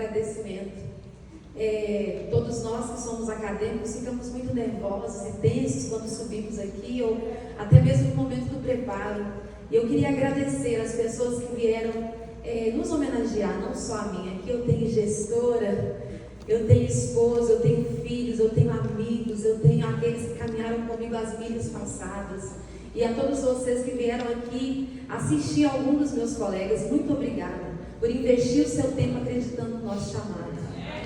agradecimento. Todos nós que somos acadêmicos ficamos muito nervosos e tensos quando subimos aqui, ou até mesmo no momento do preparo. E eu queria agradecer as pessoas que vieram nos homenagear, não só a mim. Aqui eu tenho gestora, eu tenho esposo, eu tenho filhos, eu tenho amigos, eu tenho aqueles que caminharam comigo as milhas passadas. E a todos vocês que vieram aqui assistir a algum dos meus colegas, muito obrigada por investir o seu tempo acreditando no nosso chamado.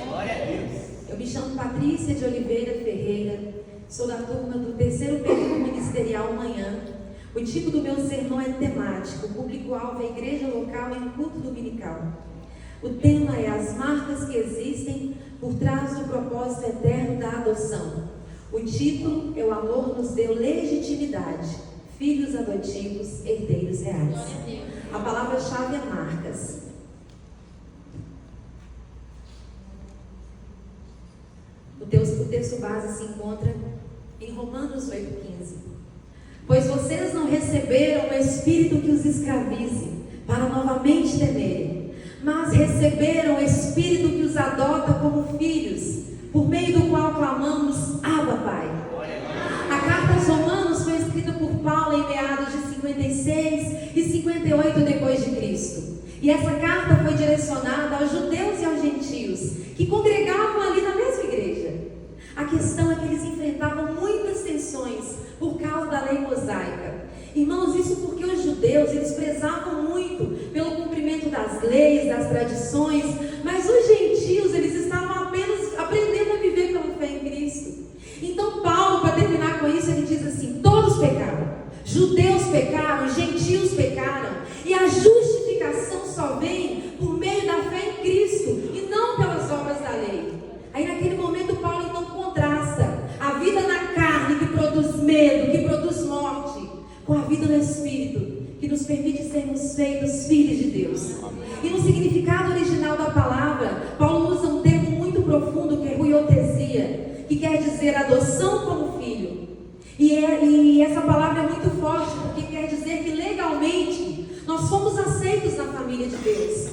Glória a Deus. Eu me chamo Patrícia de Oliveira Ferreira, sou da turma do 3º período ministerial Manhã. O tipo do meu sermão é temático, o público-alvo é a igreja local em culto dominical. O tema é as marcas que existem por trás do propósito eterno da adoção. O título é O Amor nos deu legitimidade, filhos adotivos, herdeiros reais. A palavra-chave é marcas. O texto base se encontra em Romanos 8,15. Pois vocês não receberam o espírito que os escravize, para novamente temerem, mas receberam o espírito que os adota como filhos, por meio do qual clamamos, Abba, Pai. A carta aos Romanos foi escrita por Paulo em meados de 56 e 58 depois de Cristo. E essa carta foi direcionada aos judeus e aos gentios, que congregavam ali na mesma igreja. A questão é que eles enfrentavam muitas tensões por causa da lei mosaica. Irmãos, isso porque os judeus, eles prezavam muito pelo cumprimento das leis, das tradições, mas os gentios, eles estavam apenas aprendendo a viver pela fé em Cristo. Então Paulo, para terminar com isso, ele diz assim: todos pecaram, judeus pecaram, gentios pecaram, e a justificação só vem por meio da fé em Cristo e não pelas obras da lei. Aí naquele momento Paulo então contrasta a vida na carne, que produz medo, que produz morte, com a vida no Espírito, que nos permite sermos feitos filhos de Deus. E no significado original da palavra, Paulo usa um termo muito profundo que é huiotesia, que quer dizer adoção como filho. E essa palavra é muito forte, porque quer dizer que legalmente nós fomos aceitos na família de Deus.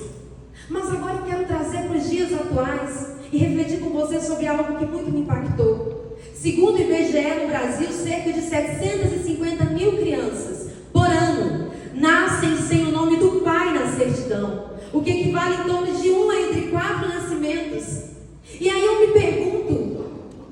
Mas agora eu quero trazer para os dias atuais e refletir com você sobre algo que muito me impactou. Segundo o IBGE, no Brasil, cerca de 750 mil crianças por ano nascem sem o nome do pai na certidão, o que equivale em torno de 1 entre 4 nascimentos. E aí eu me pergunto,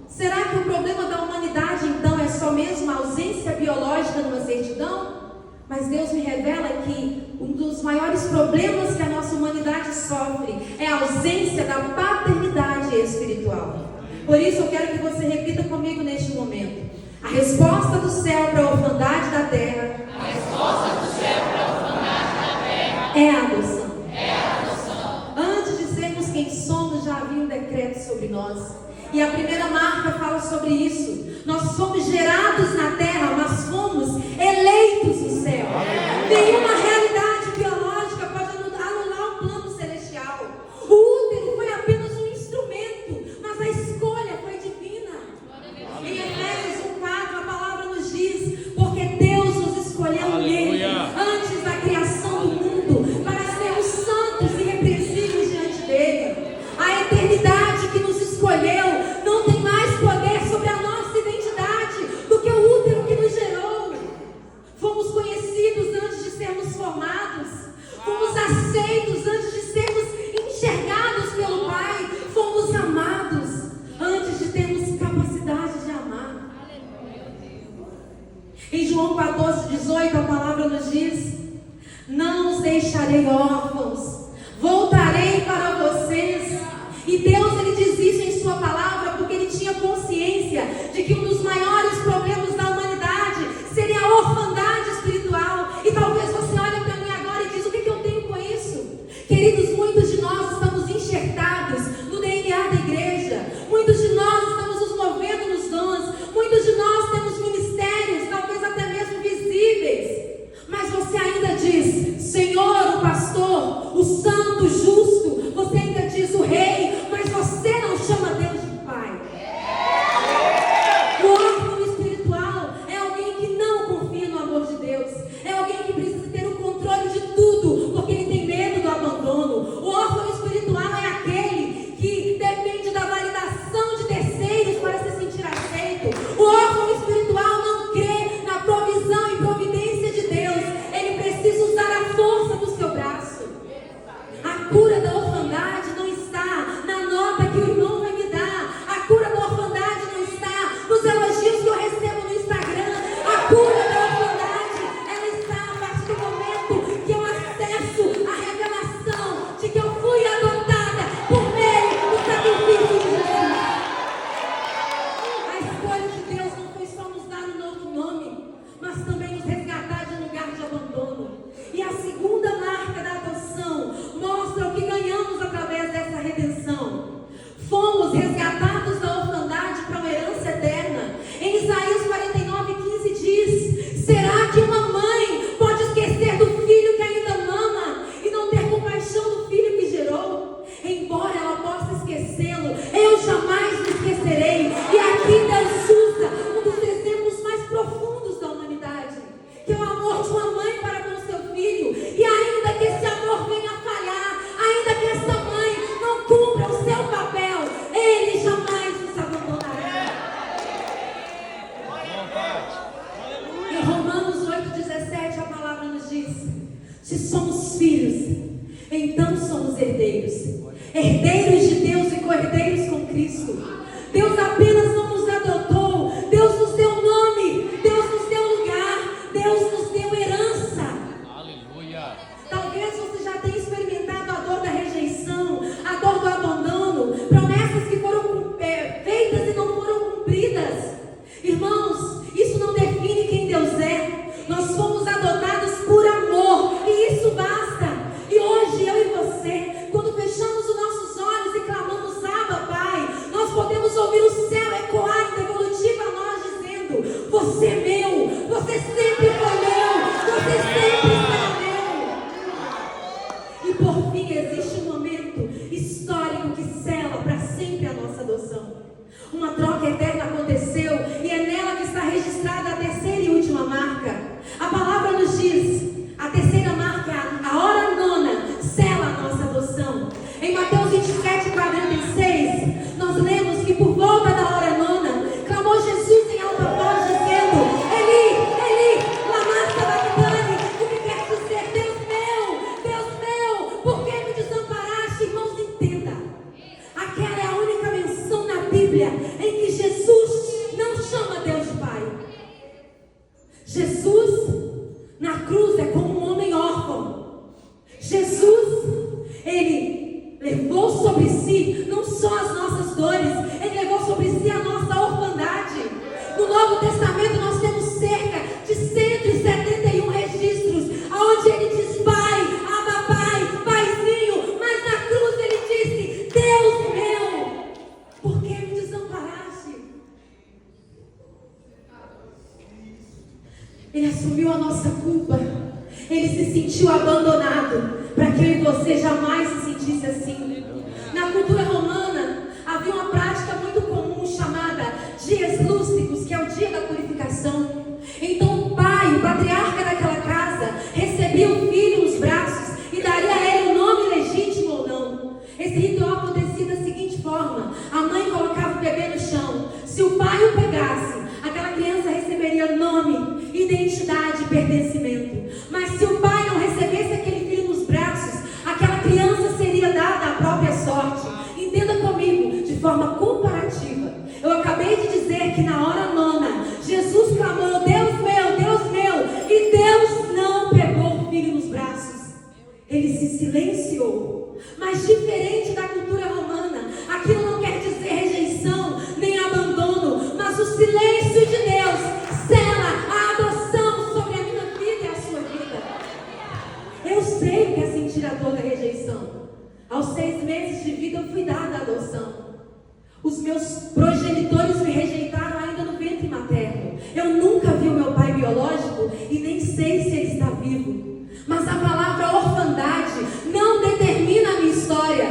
será que o problema da humanidade então é só mesmo a ausência biológica numa certidão? Mas Deus me revela que um dos maiores problemas que a nossa humanidade sofre é a ausência da paternidade espiritual. Por isso eu quero que você repita comigo neste momento: a resposta do céu para a orfandade da terra, A resposta do céu para a orfandade da terra é a adoção. é a adoção. Antes de sermos quem somos, já havia um decreto sobre nós. E a primeira marca fala sobre isso. Nós fomos gerados na terra, mas fomos eleitos no céu. Nenhuma realidade biológica pode anular o plano celestial. O útero foi apenas um instrumento, mas a escolha foi divina. Em Efésios 1:4 a palavra nos diz: porque Deus nos escolheu nele antes da criação do mundo, para sermos santos e irrepreensíveis diante dele. A eternidade que nos escolheu não tem mais poder sobre a nossa identidade do que o útero que nos gerou. Fomos conhecidos antes de sermos formados, fomos aceitos antes de sermos enxergados pelo Pai, fomos amados antes de termos capacidade de amar. Em João 14:18 a palavra nos diz: não os deixarei órfãos, voltarei para vocês. E Deus, ele diz isso em sua palavra porque ele tinha consciência de que um dos maiores problemas da humanidade seria a orfandade espiritual. E talvez você olhe para mim agora e diz: o que eu tenho com isso? Queridos, muitos de nós estamos enxertados no DNA da igreja, muitos de nós estamos nos movendo nos dons, muitos de nós temos ministérios, talvez até mesmo visíveis, mas você ainda diz: Senhor, o pastor, co-herdeiros com Cristo. Deus apenas não nos adotou, Deus nos deu nome, Deus nos deu lugar, Deus nos deu herança. Aleluia. Talvez você já tenha experimentado a dor da rejeição, a dor do abandono, promessas que foram feitas e não foram cumpridas. Irmãos, isso não define quem Deus é. Nós fomos adotados por amor e isso basta. E hoje eu e você, quando fechamos os nossos olhos e clamamos Abba, Pai, nós podemos ouvir o céu ecoar em devolutiva a nós dizendo: você é meu, você sempre foi meu, você sempre será meu. E por fim existe um momento histórico que sela para sempre a nossa adoção. Uma troca eterna aconteceu e é nela que está registrada a terceira e última marca. A palavra nos diz, a terceira marca, a hora nona, sela a nossa adoção. Em Mateus 27:46, nós lemos que por volta da hora nona, clamou Jesus em alta voz dizendo: Eli, Eli, lama sabachthani, o que quer dizer? Deus meu, por que me desamparaste? Irmãos, entenda, aquela é a única menção na Bíblia em que Jesus não chama Deus de Pai. Jesus na cruz é como um homem órfão. Jesus, ele levou sobre si não só as nossas dores, ele levou sobre si a nossa orfandade. No Novo Testamento nós temos cerca de 171 registros onde ele diz: Pai, Abba, Pai, Paizinho. Mas na cruz ele disse: Deus meu, por que me desamparaste? Ele assumiu a nossa culpa. Ele se sentiu abandonado para que eu e você jamais se sentisse assim. Na cultura romana havia uma prática muito comum chamada dias lúcicos, que é o dia da purificação. Então o pai, o patriarca daquela casa, recebia o filho nos braços e daria a ele o nome legítimo ou não. Esse ritual acontecia da seguinte forma: a mãe colocava o bebê no chão. Se o pai o pegasse, aquela criança receberia nome, identidade e pertencimento. Mas se o pai não recebesse aquele filho nos braços, aquela criança seria dada a própria sorte. Entenda comigo, de forma comparativa. Eu acabei de dizer que na hora nona, Jesus clamou: Deus meu, e Deus não pegou o filho nos braços. Ele se silenciou. Mas diferente da cultura romana, aquilo não quer dizer rejeição, nem abandono, mas o silêncio de Deus sela a adoção sobre a minha vida e a sua vida. Eu sei o que é sentir a dor da rejeição. Aos 6 meses de vida eu fui dada a adoção. Os meus progenitores me rejeitaram ainda no ventre materno. Eu nunca vi o meu pai biológico e nem sei se ele está vivo. Mas a palavra orfandade não determina a minha história,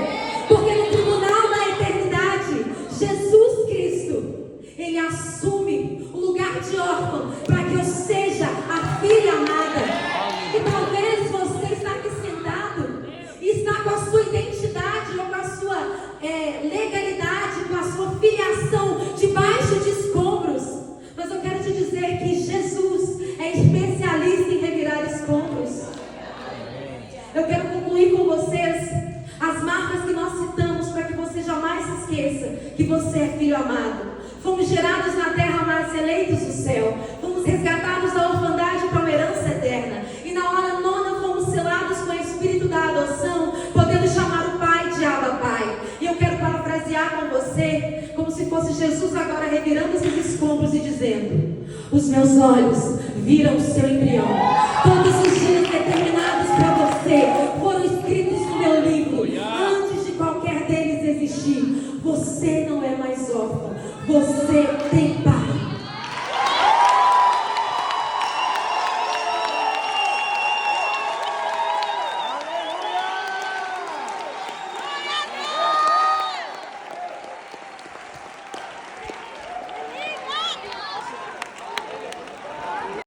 porque no tribunal da eternidade, Jesus Cristo, ele assume o lugar de órfão para que eu seja a filha amada. E talvez você está aqui sentado e está com a sua identidade ou com a sua legalidade, com a sua filiação debaixo de escombros. Mas eu quero te dizer que Jesus é especialista em revirar escombros. Eu quero concluir com vocês as marcas que nós citamos para que você jamais se esqueça que você é filho amado. Fomos gerados na terra, mas eleitos do céu. Fomos resgatados da orfandade para uma herança eterna. E na hora nona fomos selados com o espírito da adoção, podendo chamar o Pai de Abba, Pai. E eu quero parafrasear com você, como se fosse Jesus agora revirando esses escombros e dizendo: os meus olhos viram o seu embrião. Todos os dias determinados para você foram escritos no meu livro. Antes de qualquer deles existir, você não é mais órfão. Você tem pai.